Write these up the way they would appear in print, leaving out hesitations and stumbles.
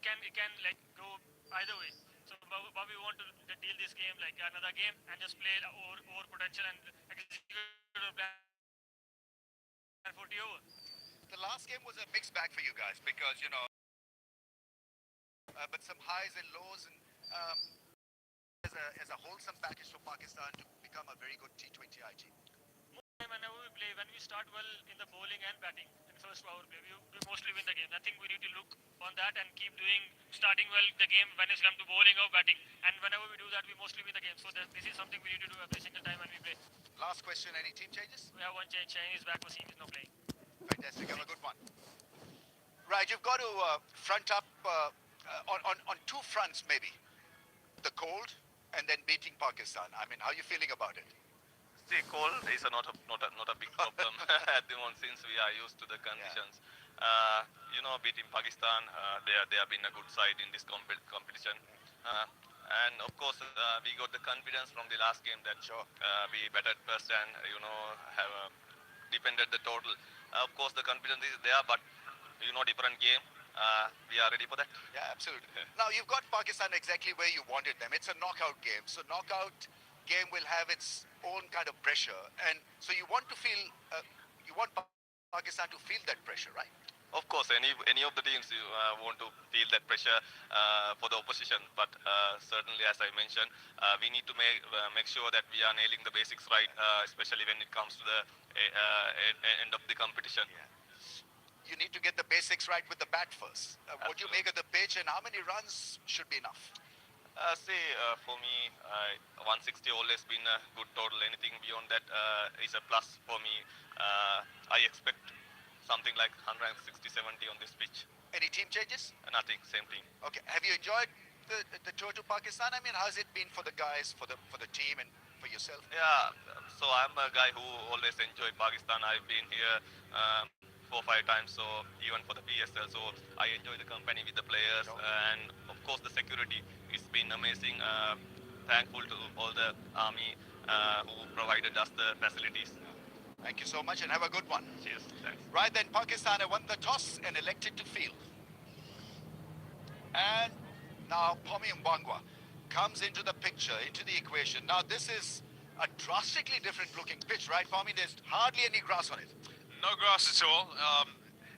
it can like go either way. So but we want to deal this game like another game and just play over potential and execute a plan for the over. The last game was a mixed bag for you guys because, but some highs and lows, and as a wholesome package for Pakistan to become a very good T20I team. Whenever we play, when we start well in the bowling and batting in first power play, we mostly win the game. I think we need to look on that and keep doing starting well the game when it's come to bowling or batting. And whenever we do that, we mostly win the game. So this is something we need to do every single time when we play. Last question, any team changes? We have one change. Chinese back for is not playing. Fantastic, have a good one. Right, you've got to front up on two fronts maybe. The cold and then beating Pakistan. I mean, how are you feeling about it? See, cold is not a big problem at the moment since we are used to the conditions. Beating Pakistan, they have been a good side in this competition. And of course, we got the confidence from the last game that we batted first and have defended the total. Of course, the confidence is there, but different game. We are ready for that. Yeah, absolutely. Now you've got Pakistan exactly where you wanted them. It's a knockout game, so knockout game will have its own kind of pressure, and so you want Pakistan to feel that pressure, right? Of course, any of the teams want to feel that pressure for the opposition, but certainly, as I mentioned, we need to make sure that we are nailing the basics right, especially when it comes to the end of the competition. Yeah. You need to get the basics right with the bat first. What do you make of the pitch, and how many runs should be enough? For me, 160 always been a good total. Anything beyond that is a plus for me. I expect something like 160, 70 on this pitch. Any team changes? Nothing, same team. Okay. Have you enjoyed the tour to Pakistan? I mean, how's it been for the guys, for the team, and for yourself? Yeah, so I'm a guy who always enjoy Pakistan. I've been here 4 or 5 times, so even for the PSL, so I enjoy the company with the players, and of course the security. It's been amazing. Thankful to all the army who provided us the facilities. Thank you so much and have a good one. Cheers. Thanks. Right then, Pakistan have won the toss and elected to field. And now Pomi Mbangwa comes into the picture, into the equation. Now this is a drastically different looking pitch, right, Pomi? There's hardly any grass on it. No grass at all,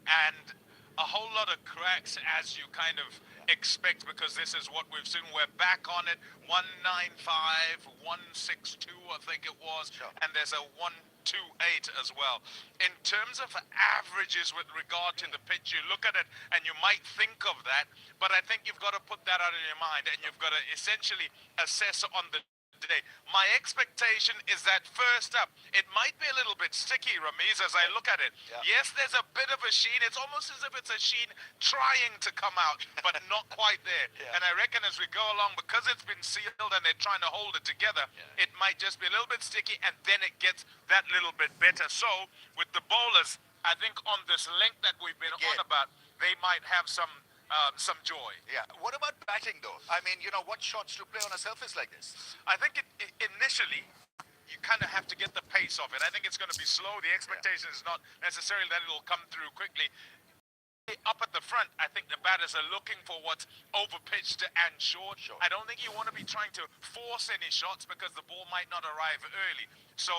and a whole lot of cracks as you kind of expect, because this is what we've seen. We're back on it, 195, 162 I think it was, and there's a 128 as well. In terms of averages with regard to the pitch, you look at it and you might think of that, but I think you've got to put that out of your mind and you've got to essentially assess on the day. My expectation is that first up, it might be a little bit sticky, Ramiz, as I look at it. Yeah. Yes, there's a bit of a sheen. It's almost as if it's a sheen trying to come out, but not quite there. Yeah. And I reckon as we go along, because it's been sealed and they're trying to hold it together, it might just be a little bit sticky, and then it gets that little bit better. So, with the bowlers, I think on this length that we've been on about, they might have some joy. Yeah. What about batting, though? I mean, what shots to play on a surface like this? I think initially, you kind of have to get the pace of it. I think it's going to be slow. The expectation is not necessarily that it'll come through quickly. Up at the front, I think the batters are looking for what's over-pitched and short. I don't think you want to be trying to force any shots because the ball might not arrive early. So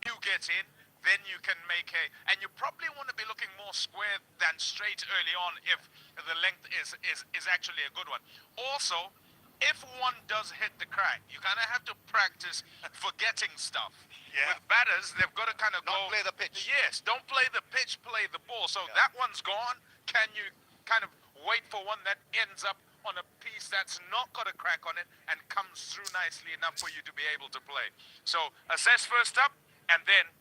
you get in, then you can make and you probably want to be looking more square than straight early on if the length is actually a good one. Also, if one does hit the crack, you kind of have to practice forgetting stuff. Yeah. With batters, they've got to kind of Not play the pitch. Yes, don't play the pitch, play the ball. So that one's gone. Can you kind of wait for one that ends up on a piece that's not got a crack on it and comes through nicely enough for you to be able to play? So assess first up, and then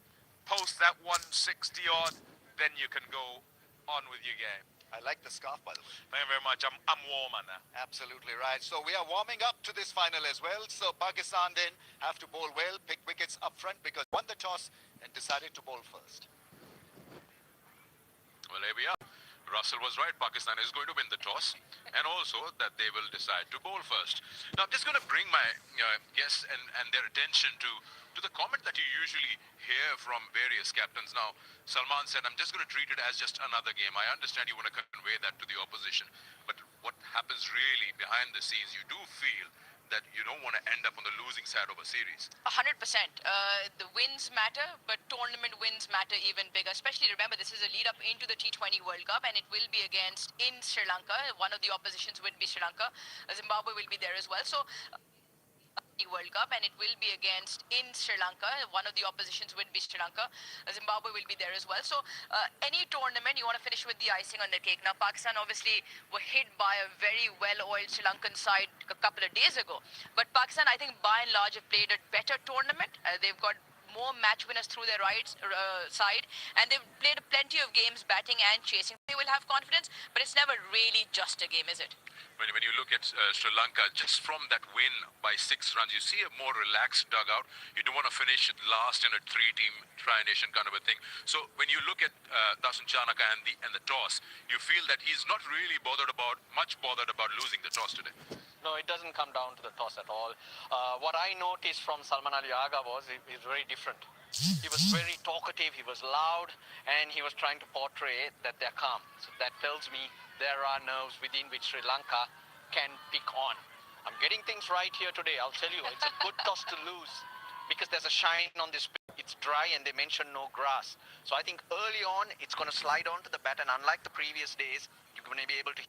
post that 160 odd, then you can go on with your game. I like the scarf, by the way. Thank you very much. I'm warmer now. Absolutely right. So we are warming up to this final as well. So Pakistan then have to bowl well, pick wickets up front because won the toss and decided to bowl first. Well, here we are. Russell was right. Pakistan is going to win the toss, and also that they will decide to bowl first. Now, I'm just going to bring my guests and their attention to the comment that you usually hear from various captains. Now, Salman said, I'm just going to treat it as just another game. I understand you want to convey that to the opposition, but what happens behind the scenes, you do feel that you don't want to end up on the losing side of a series. 100%. The wins matter, but tournament wins matter even bigger. Especially remember, this is a lead up into the T20 World Cup, and it will be against in Sri Lanka. One of the oppositions would be Sri Lanka. Zimbabwe will be there as well. So World Cup, and it will be against in Sri Lanka. One of the oppositions would be Sri Lanka. Zimbabwe will be there as well. So any tournament, you want to finish with the icing on the cake. Now Pakistan obviously were hit by a very well-oiled Sri Lankan side a couple of days ago, but Pakistan, I think by and large, have played a better tournament. They've got more match winners through their side, and they've played plenty of games batting and chasing. They will have confidence, but it's never really just a game, is it? When you look at Sri Lanka, just from that win by 6 runs, you see a more relaxed dugout. You don't want to finish it last in a 3-team tri-nation kind of a thing. So when you look at Dasun Chanaka and the toss, you feel that he's not really much bothered about losing the toss today. No, it doesn't come down to the toss at all. What I noticed from Salman Ali Agha was he's very different. He was very talkative, he was loud, and he was trying to portray that they're calm. So that tells me there are nerves within which Sri Lanka can pick on. I'm getting things right here today. I'll tell you, it's a good toss to lose because there's a shine on this pitch. It's dry and they mentioned no grass. So I think early on, it's going to slide onto the bat, and unlike the previous days, you're going to be able to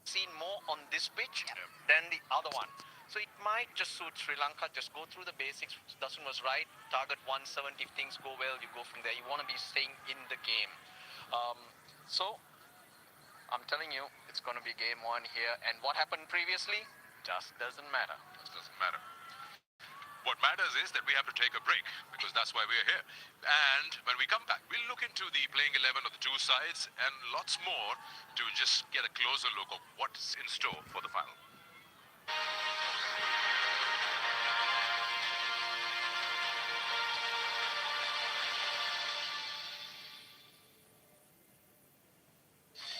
seen more on this pitch than the other one. So it might just suit Sri Lanka. Just go through the basics. Dasun was right. Target 170. If things go well, you go from there. You want to be staying in the game. So I'm telling you, it's going to be game one here. And what happened previously just doesn't matter. It doesn't matter. What matters is that we have to take a break because that's why we're here. And when we come back, we'll look into the playing 11 of the two sides and lots more to just get a closer look of what's in store for the final.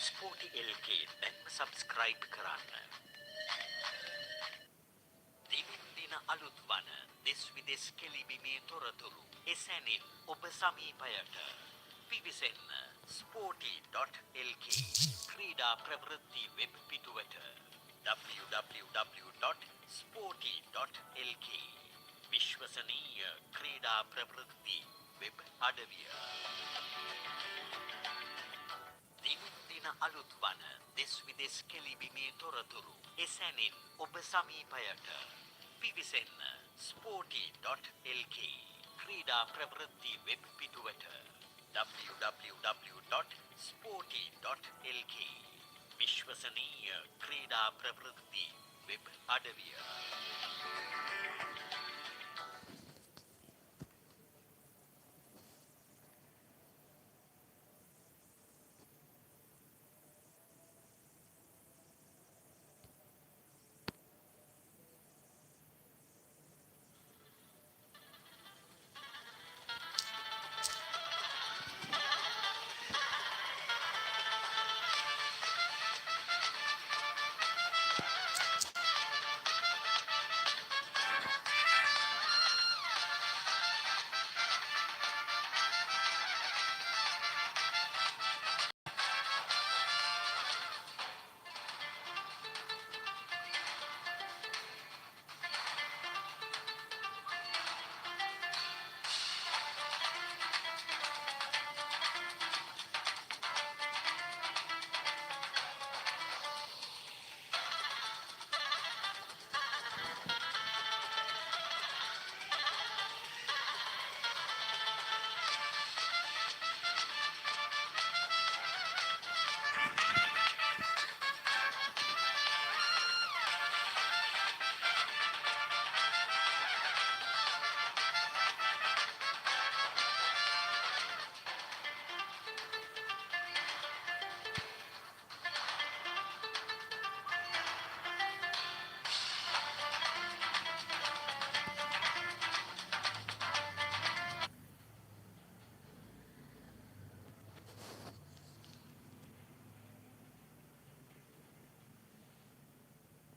Sporty LK දැන්ම subscribe කරන්න. දිනින් දින අලුත් වන දෙස් විදෙස් කෙලිබිමේ තොරතුරු එසැනින් ඔබ සමීපයට පිවිසෙන්න sporty.lk ක්‍රීඩා ප්‍රවෘත්ති වෙබ් පිටුවට www.sporty.lk විශ්වසනීය ක්‍රීඩා ප්‍රවෘත්ති වෙබ් අඩවිය. දිනින් දින අලුත් වන දෙස් විදෙස් කෙලිබිමේ තොරතුරු එසැනින් ඔබ සමීපයට පිවිසෙන්න sporty.lk ක්‍රීඩා ප්‍රවෘත්ති වෙබ් පිටුවට www.sporty.lk විශ්වසනීය ක්‍රීඩා ප්‍රවෘත්ති වෙබ් අඩවිය.